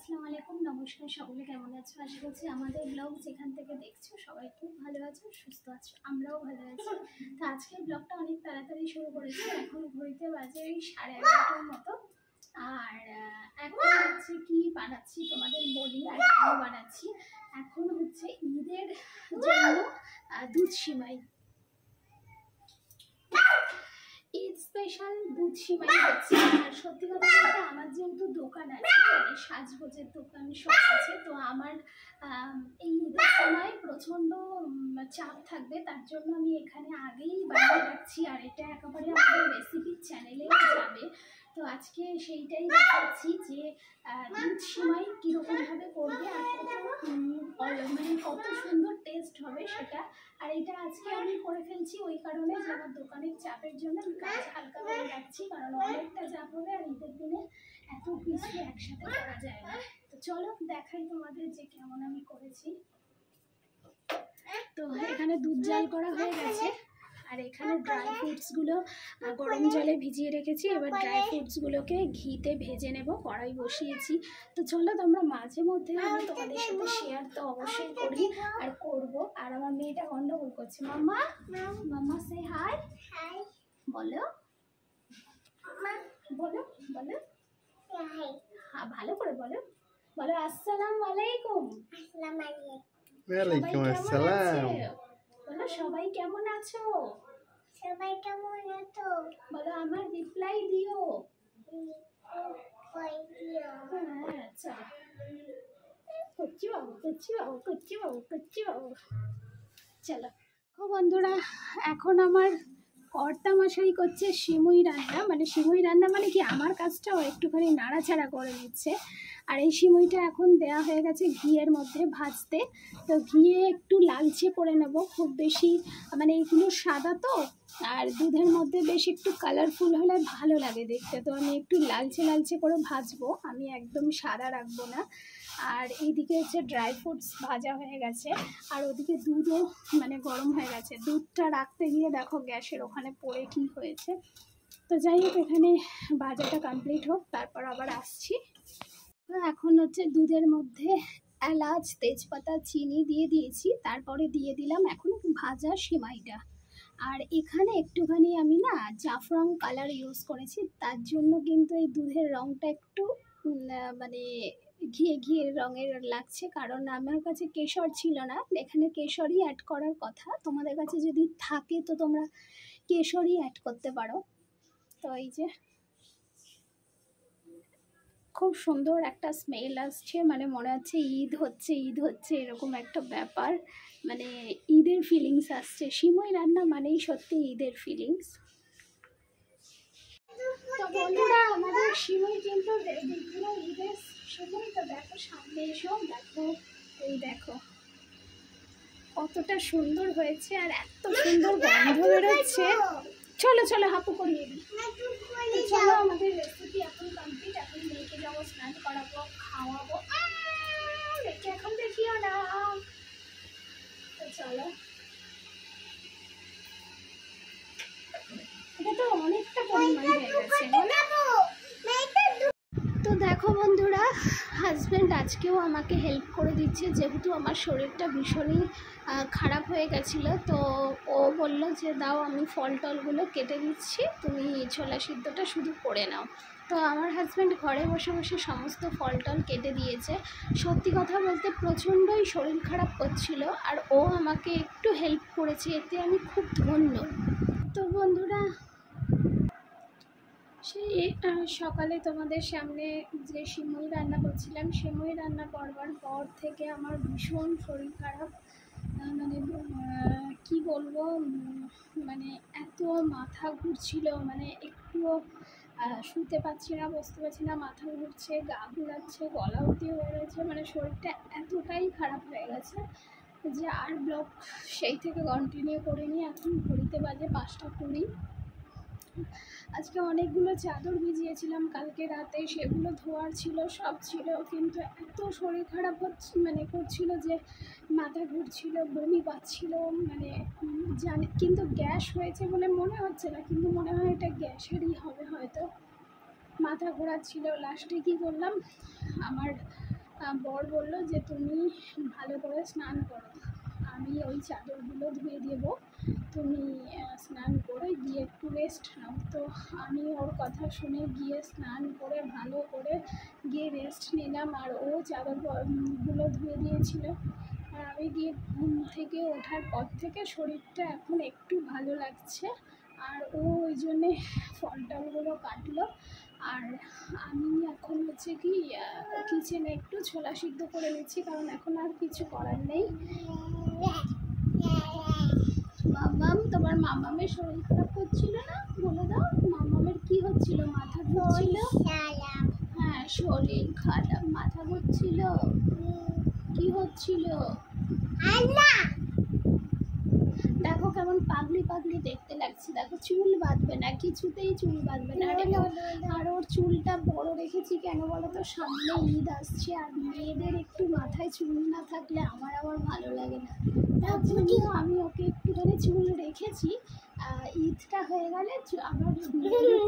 আসসালামু আলাইকুম, নমস্কার। সকলে কেমন আছো? আশা করছি আমাদের ব্লগ যেখান থেকে দেখছো সবাই খুব ভালো আছো, সুস্থ আছো, আমরাও ভালো আছি। তো আজকের ব্লগটা অনেক তাড়াতাড়ি শুরু করেছি। এখন ঘড়িতে বাজে ওই 11:30টার মতো। আর এখন হচ্ছে কি বানাচ্ছি তোমাদের বলি আর কেন বানাচ্ছি। এখন হচ্ছে ঈদের জন্য দুধ সিমাই, ঈদ স্পেশাল দুধ সিমাই হচ্ছে। আর সত্যি কথা বলতে আমার যেহেতু দোকান আছে, মানে সাজগোজের দোকান সব আছে, তো আমার এই ঈদের সময় প্রচণ্ড চাপ থাকবে, তার জন্য আমি এখানে আগেই বানিয়ে রাখছি। আর এটা একেবারে আমাদের রেসিপির চ্যানেলেও যাবে। তো আজকে সেইটাই দেখাচ্ছি যে দুধ সিমাই কীরকমভাবে করবে আর মানে কত সুন্দর টেস্ট হবে সেটা। আর এটা আজকে আমি করে ফেলছি ওই কারণে যে আমার দোকানের চাপের জন্য আমি কাজ হালকা করে রাখছি, কারণ অনেকটা চাপ হবে আর ঈদের দিনে এত কিছু একসাথে করা যায় না। তো চলো দেখাই তোমাদের যে কেমন আমি করেছি। তো এখানে দুধ জাল করা হয়ে গেছে আর এখানে ড্রাই ফ্রুটসগুলো গরম জলে ভিজিয়ে রেখেছি। এবার ড্রাই ফ্রুটসগুলোকে ঘিতে ভেজে নেব, কড়াই বসিয়েছি। তো চলো তোমরা মাঝে মধ্যে আমি তোমাদের সাথে শেয়ার তো অবশ্যই করি আর করব। আর আমার মেয়েটা গন্ডগোল করছে। মাম্মা, মাম্মা সে হাই, বলো বলো বলো, হ্যাঁ ভালো করে বলো, বলো আসসালামু আলাইকুম। ওয়ালাইকুম আসসালাম। বলো সবাই কেমন আছো? সবাই কেমন আছো? বলো আমার রিপ্লাই দিও। দিও। আচ্ছা, করছি বাবু, করছি বাবু, করছি বাবু, করছি বাবু। চলো বন্ধুরা, এখন আমার কর্তামশাই করছে সিমুই রান্না। মানে সিমুই রান্না মানে কি, আমার কাজটাও একটুখানি নাড়াচাড়া করে নিচ্ছে। আর এই সিমুইটা এখন দেয়া হয়ে গেছে ঘিয়ের মধ্যে ভাজতে। তো ঘিয়ে একটু লালচে করে নেব, খুব বেশি মানে এইগুলো সাদা তো, আর দুধের মধ্যে বেশ একটু কালারফুল হলে ভালো লাগে দেখতে। তো আমি একটু লালচে লালচে করে ভাজবো, আমি একদম সাদা রাখবো না। আর এইদিকে হচ্ছে ড্রাই ফ্রুটস ভাজা হয়ে গেছে আর ওদিকে দুধও মানে গরম হয়ে গেছে। দুধটা রাখতে গিয়ে দেখো গ্যাসের ওখানে পড়ে কি হয়েছে। তো যাই হোক, এখানে ভাজাটা কমপ্লিট হোক, তারপর আবার আসছি। এখন হচ্ছে দুধের মধ্যে এলাচ, তেজপাতা, চিনি দিয়ে দিয়েছি, তারপরে দিয়ে দিলাম এখন ভাজা সিমাইটা। আর এখানে একটুখানি আমি না জাফরান কালার ইউজ করেছি, তার জন্য কিন্তু এই দুধের রঙটা একটু মানে ঘিয়ে ঘিয়ে রঙের লাগছে, কারণ আমার কাছে কেশর ছিল না। এখানে কেশরই অ্যাড করার কথা, তোমাদের কাছে যদি থাকে তো তোমরা কেশরই অ্যাড করতে পারো। তো এই যে খুব সুন্দর একটা স্মেল আসছে, মানে মনে হচ্ছে ঈদ হচ্ছে, ঈদ হচ্ছে এরকম একটা ব্যাপার, মানে ঈদের ফিলিংস আসছে। সিমুই রান্না মানেই সত্যি ঈদের ফিলিংস। তো বন্ধুরা, আমাদের সিমুই কিন্তু রেডি, পুরো ঈদের সিমুই। তো দেখো সামনে এসো, দেখো এই দেখো কতটা সুন্দর হয়েছে আর এত সুন্দর গন্ধ বেরোচ্ছে। চলো চলো হাপু করিয়ে দিই। চলো আমাদের রেসিপি এখন কমপ্লিট। এখন মেয়েকে যাবো স্নান করাবো, খাওয়াবো। মেয়েকে এখন দেখিও না। তো চলো, এটা তো অনেকটা পরিমাণ হয়ে গেছে। তো দেখো বন্ধুরা, হাজব্যান্ড আজকেও আমাকে হেল্প করে দিচ্ছে, যেহেতু আমার শরীরটা ভীষণই খারাপ হয়ে গেছিলো। তো ও বলল যে দাও আমি ফল টলগুলো কেটে দিচ্ছি, তুমি ছোলা সিদ্ধটা শুধু করে নাও। তো আমার হাজব্যান্ড ঘরে বসে বসে সমস্ত ফল টল কেটে দিয়েছে। সত্যি কথা বলতে প্রচণ্ডই শরীর খারাপ করছিল, আর ও আমাকে একটু হেল্প করেছে, এতে আমি খুব ধন্য। তো বন্ধুরা, সেই সকালে তোমাদের সামনে যে সিমুই রান্না করছিলাম, সিমুই রান্না করবার পর থেকে আমার ভীষণ শরীর খারাপ। মানে কি বলবো, মানে এত মাথা ঘুরছিল, মানে একটুও শুতে পারছি না, বসতে পারছি না, মাথা ঘুরছে, গা ঘুরাচ্ছে, গলা অবধি হয়ে গেছে, মানে শরীরটা এতটাই খারাপ হয়ে গেছে যে আর ব্লগ সেই থেকে কন্টিনিউ করিনি। এখন ঘড়িতে বাজে 5:20। আজকে অনেকগুলো চাদর ভিজিয়েছিলাম কালকে রাতে, সেগুলো ধোয়ার ছিল, সব ছিল, কিন্তু এত শরীর খারাপ হচ্ছে মানে করছিল যে মাথা ঘুরছিল, বমি পাচ্ছিল, মানে জানি কিন্তু গ্যাস হয়েছে বলে মনে হচ্ছে না, কিন্তু মনে হয় এটা গ্যাসেরই হবে হয়তো। মাথা ঘোরাচ্ছিল। লাস্টে কী করলাম, আমার বর বলল যে তুমি ভালো করে স্নান করো, আমি ওই চাদরগুলো ধুয়ে দেবো, তুমি স্নান করে গিয়ে একটু রেস্ট নাও। তো আমি ওর কথা শুনে গিয়ে স্নান করে ভালো করে গিয়ে রেস্ট নিলাম, আর ও চাদরগুলো ধুয়ে দিয়েছিল। আর আমি গিয়ে ঘুম থেকে ওঠার পর থেকে শরীরটা এখন একটু ভালো লাগছে, আর ও ওই জন্যে ফল টলগুলো কাটলো। আর আমি এখন হচ্ছে কি কিচেনে একটু ছোলা সিদ্ধ করে নিচ্ছি, কারণ এখন আর কিছু করার নেই। মামাম, তোমার মামামের শরীর খারাপ হচ্ছিল না? বলে দাও, মামামের কি হচ্ছিল? মাথা ঘুরছিল? হ্যাঁ, শরীর খারাপ, মাথা ঘুরছিল। কি হচ্ছিল? দেখো কেমন পাগলি পাগলি দেখতে লাগছে, দেখো চুল বাঁধবে না, কিছুতেই চুল বাঁধবে না। আর ওর চুলটা বড় রেখেছি কেন বলো তো, সামনে ঈদ আসছে, আর মেয়েদের একটু মাথায় চুল না থাকলে আমার আবার ভালো লাগে না। তার জন্য আমি ওকে একটুখানি চুল রেখেছি, ঈদটা হয়ে গেলে আবার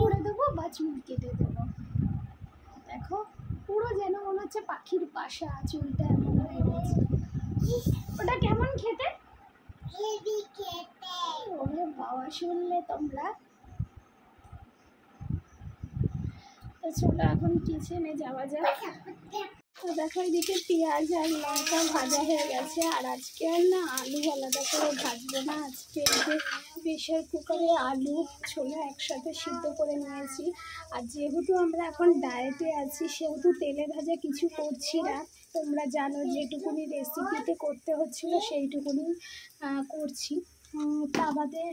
করে দেবো বা চুল কেটে দেবো। দেখো পুরো যেন মনে হচ্ছে পাখির বাসা, চুলটা এমন হয়ে গেছে। ওটা কেমন খেতে? ওরে বাবা, শুনলে তোমরা? তো চলো এখন কিচেনে যাওয়া যাক। তো দেখো এদিকে পেঁয়াজ আর লঙ্কা ভাজা হয়ে গেছে, আর আজকে আর না আলু আলাদা করে ভাজবো না, আজকে যে প্রেশার কুকারে আলু ছোলা একসাথে সিদ্ধ করে নিয়েছি। আর যেহেতু আমরা এখন ডায়েটে আছি, সেহেতু তেলে ভাজা কিছু করছি না। তোমরা জানো যেটুকুনি রেসিপিতে করতে হচ্ছিলো সেইটুকুনি করছি, তা বাদে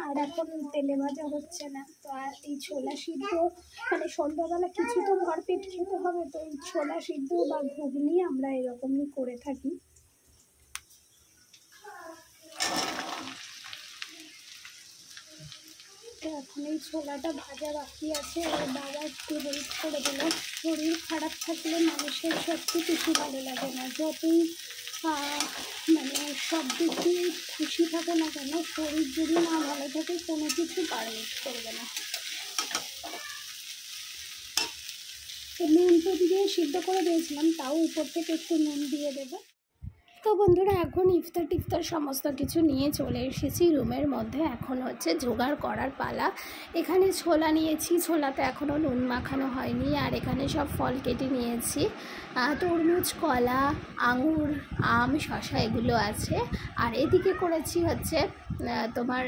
আর এখন তেলে ভাজা হচ্ছে না। তো আর এই ছোলা সিদ্ধ মানে সন্ধ্যাবেলা কিছু তো ভরপেট খেতে হবে, তো এই ছোলা সিদ্ধ বা ঘুগনি আমরা এরকমই করে থাকি। তো এখন এই ছোলাটা ভাজা বাকি আছে, আর বাবা একটু হেল্প করে দিল। শরীর খারাপ থাকলে মানুষের সত্যি কিছু ভালো লাগে না, যতই মানে সব দিক দিয়ে খুশি থাকে না কেন, শরীর যদি না ভালো থাকে কোনো কিছু পারমিট করবে না। তো নুন তো দিয়ে সিদ্ধ করে দিয়েছিলাম, তাও উপর থেকে একটু নুন দিয়ে দেবো। তো বন্ধুরা এখন ইফতার সমস্ত কিছু নিয়ে চলে এসেছি রুমের মধ্যে। এখন হচ্ছে জোগাড় করার পালা। এখানে ছোলা নিয়েছি, ছোলাতে এখনও নুন মাখানো হয়নি। আর এখানে সব ফল কেটে নিয়েছি, তরমুজ, কলা, আঙুর, আম, শসা এগুলো আছে। আর এদিকে করেছি হচ্ছে তোমার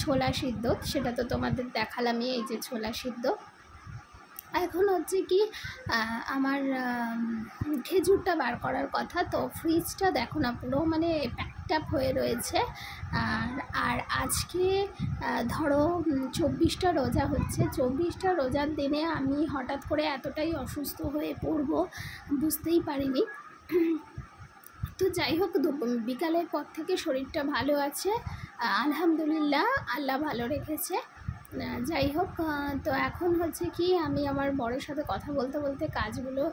ছোলা সিদ্ধ, সেটা তো তোমাদের দেখালামই, এই যে ছোলা সিদ্ধ। এখন হচ্ছে কি আমার খেজুরটা বার করার কথা, তো ফ্রিজটা দেখো না পুরো মানে প্যাকড আপ হয়ে রয়েছে। আর আজকে ধরো 24টা রোজা হচ্ছে, 24টা রোজার দিনে আমি হঠাৎ করে এতটাই অসুস্থ হয়ে পড়বো বুঝতেই পারিনি। তো যাই হোক, বিকালের পর থেকে শরীরটা ভালো আছে, আলহামদুলিল্লাহ, আল্লাহ ভালো রেখেছে। যাই হোক, তো এখন হচ্ছে কি আমি আমার বরের সাথে কথা বলতে বলতে কাজগুলো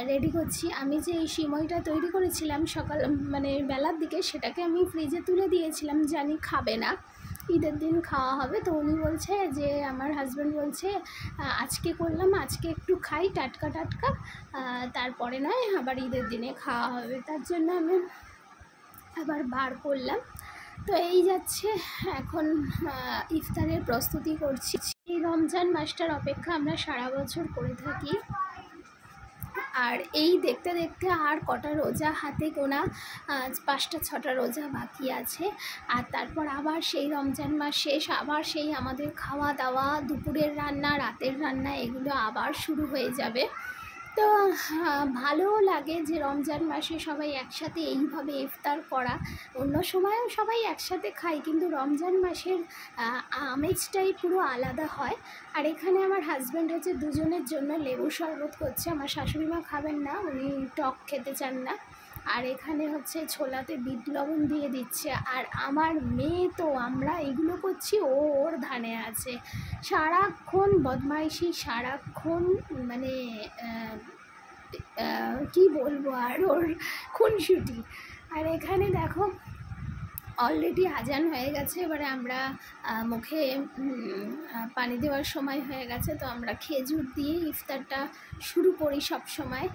রেডি করছি। আমি যে এই সিমইটা তৈরি করেছিলাম সকাল মানে বেলার দিকে, সেটাকে আমি ফ্রিজে তুলে দিয়েছিলাম, জানি খাবে না, ঈদের দিন খাওয়া হবে। তো উনি বলছে যে, আমার হাজব্যান্ড বলছে আজকে করলাম, আজকে একটু খাই টাটকা টাটকা, তারপরে নয় আবার ঈদের দিনে খাওয়া হবে। তার জন্য আমি আবার বার করলাম। তো এই যাচ্ছে, এখন ইফতারের প্রস্তুতি করছি। এই রমজান মাসটার অপেক্ষা আমরা সারা বছর করে থাকি, আর এই দেখতে দেখতে আর কটা রোজা হাতে গোনা, 5টা 6টা রোজা বাকি আছে। আর তারপর আবার সেই রমজান মাস শেষ, আবার সেই আমাদের খাওয়া দাওয়া, দুপুরের রান্না, রাতের রান্না, এগুলো আবার শুরু হয়ে যাবে। তো ভালোও লাগে যে রমজান মাসে সবাই একসাথে এইভাবে ইফতার করা। অন্য সময়ও সবাই একসাথে খাই, কিন্তু রমজান মাসের আমেজটাই পুরো আলাদা হয়। আর এখানে আমার হাজব্যান্ড হচ্ছে দুজনের জন্য লেবু শরবত করছে, আমার শাশুড়ি মা খাবেন না, উনি টক খেতে চান না। আর এখানে হচ্ছে ছোলাতে বিট লবণ দিয়ে দিচ্ছে। আর আমার মেয়ে তো, আমরা এগুলো করছি, ও ওর ধানে আছে, সারাক্ষণ বদমাইশি, সারাক্ষণ মানে কি বলবো আর, ওর খুনসুটি। আর এখানে দেখো অলরেডি আজান হয়ে গেছে, এবারে আমরা মুখে পানি দেওয়ার সময় হয়ে গেছে, তো আমরা খেজুর দিয়ে ইফতারটা শুরু করি সব সময়।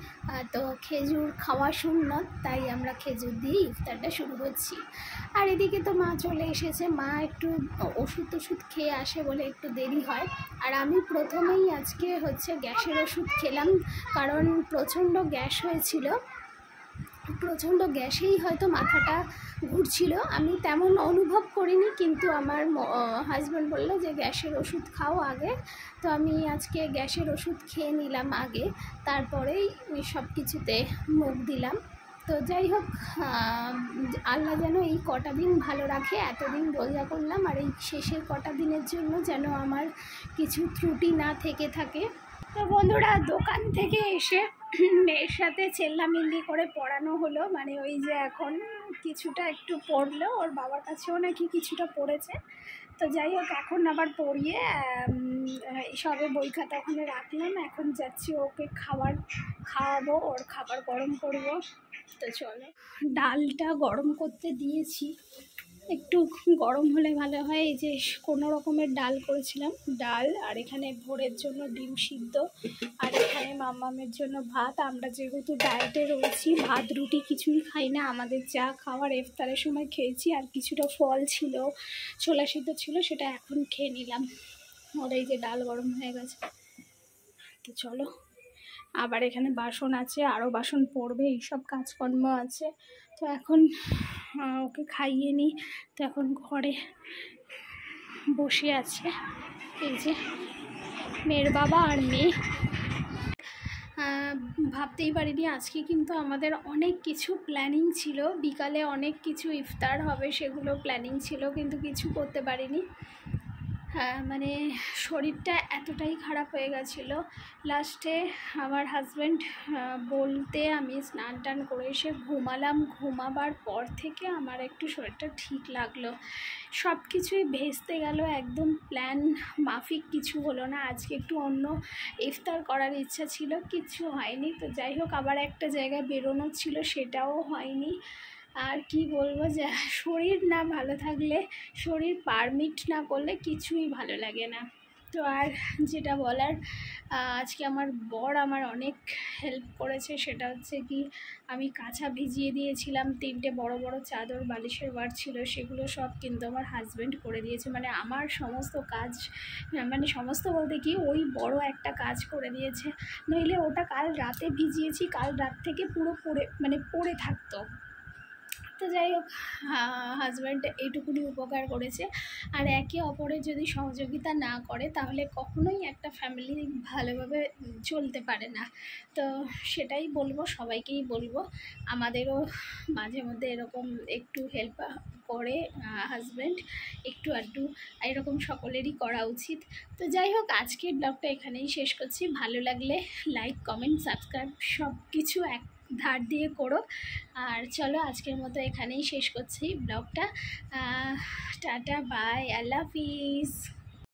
তো খেজুর খাওয়া সুন্নত, তাই আমরা খেজুর দিয়ে ইফতারটা শুরু করছি। আর এদিকে তো মা চলে এসেছে, মা একটু ওষুধ খেয়ে আসে বলে একটু দেরি হয়। আর আমি প্রথমেই আজকে হচ্ছে গ্যাসের ওষুধ খেলাম, কারণ প্রচণ্ড গ্যাস হয়েছিল, প্রচণ্ড গ্যাসেই হয়তো মাথাটা ঘুরছিল। আমি তেমন অনুভব করিনি, কিন্তু আমার হাজব্যান্ড বললো যে গ্যাসের ওষুধ খাও আগে, তো আমি আজকে গ্যাসের ওষুধ খেয়ে নিলাম আগে, তারপরেই সব কিছুতে মুখ দিলাম। তো যাই হোক, আল্লাহ যেন এই কটা দিন ভালো রাখে, এতদিন রোজা করলাম, আর এই শেষের কটা দিনের জন্য যেন আমার কিছু ত্রুটি না থেকে থাকে। তো বন্ধুরা, দোকান থেকে এসে মেয়ের সাথে চেল্লামিল্লি করে পড়ানো হলো, মানে ওই যে এখন কিছুটা একটু পড়লো, ওর বাবার কাছেও নাকি কিছুটা পড়েছে। তো যাই হোক, এখন আবার পড়িয়ে সবে বই খাতা ওখানে রাখলাম, এখন যাচ্ছি ওকে খাওয়াবো, ওর খাবার গরম করব। তো চলো, ডালটা গরম করতে দিয়েছি, একটু গরম হলে ভালো হয়। এই যে কোনো রকমের ডাল করেছিলাম, ডাল, আর এখানে ভোরের জন্য ডিম সিদ্ধ, আর এখানে মাম্মামের জন্য ভাত। আমরা যেহেতু ডায়েটে রয়েছি, ভাত রুটি কিছুই খাই না, আমাদের যা খাওয়ার ইফতারের সময় খেয়েছি, আর কিছুটা ফল ছিল, ছোলা সিদ্ধ ছিল, সেটা এখন খেয়ে নিলাম। ওর এই যে ডাল গরম হয়ে গেছে। তো চলো, আবার এখানে বাসন আছে, আরও বাসন পড়বে, এইসব কাজকর্ম আছে। তো এখন ওকে খাইয়ে নিই। তো এখন ঘরে বসে আছে এই যে মেয়ের বাবা আর মেয়ে। ভাবতেই পারিনি আজকে কিন্তু আমাদের অনেক কিছু প্ল্যানিং ছিল, বিকালে অনেক কিছু ইফতার হবে সেগুলো প্ল্যানিং ছিল, কিন্তু কিছু করতে পারিনি। মানে শরীরটা এতটাই খারাপ হয়ে গেছিলো, লাস্টে আমার হাজব্যান্ড বলতে আমি স্নান টান করে এসে ঘুমালাম। ঘুমাবার পর থেকে আমার একটু শরীরটা ঠিক লাগলো, সব কিছুই ভেস্তে গেল, একদম প্ল্যান মাফিক কিছু হলো না। আজকে একটু অন্য ইফতার করার ইচ্ছা ছিল, কিছু হয়নি। তো যাই হোক, আবার একটা জায়গায় বেরোনোর ছিল, সেটাও হয়নি। আর কি বলবো, যে শরীর না ভালো থাকলে, শরীর পারমিট না করলে কিছুই ভালো লাগে না। তো আর যেটা বলার, আজকে আমার বর আমার অনেক হেল্প করেছে, সেটা হচ্ছে কি, আমি কাঁচা ভিজিয়ে দিয়েছিলাম, 3টে বড় বড় চাদর বালিশের বার ছিল, সেগুলো সব কিন্তু আমার হাজব্যান্ড করে দিয়েছে। মানে আমার সমস্ত কাজ, মানে সমস্ত বলতে কি, ওই বড় একটা কাজ করে দিয়েছে, নইলে ওটা কাল রাতে ভিজিয়েছি, কাল রাত থেকে পুরো পড়ে থাকতো। তো যাই হোক, হাজব্যান্ড এইটুকুনি উপকার করেছে। আর একে অপরের যদি সহযোগিতা না করে, তাহলে কখনোই একটা ফ্যামিলি ভালোভাবে চলতে পারে না। তো সেটাই বলবো, সবাইকেই বলবো, আমাদেরও মাঝে মধ্যে এরকম একটু হেল্প করে হাজব্যান্ড, একটু আধটু এরকম সকলেরই করা উচিত। তো যাই হোক, আজকের ব্লগটা এখানেই শেষ করছি। ভালো লাগলে লাইক, কমেন্ট, সাবস্ক্রাইব সব কিছু এক ধার দিয়ে করো। আর চলো, আজকের মতো এখানেই শেষ করছি ব্লগটা। টাটা, বাই, আল্লাহ হাফিজ।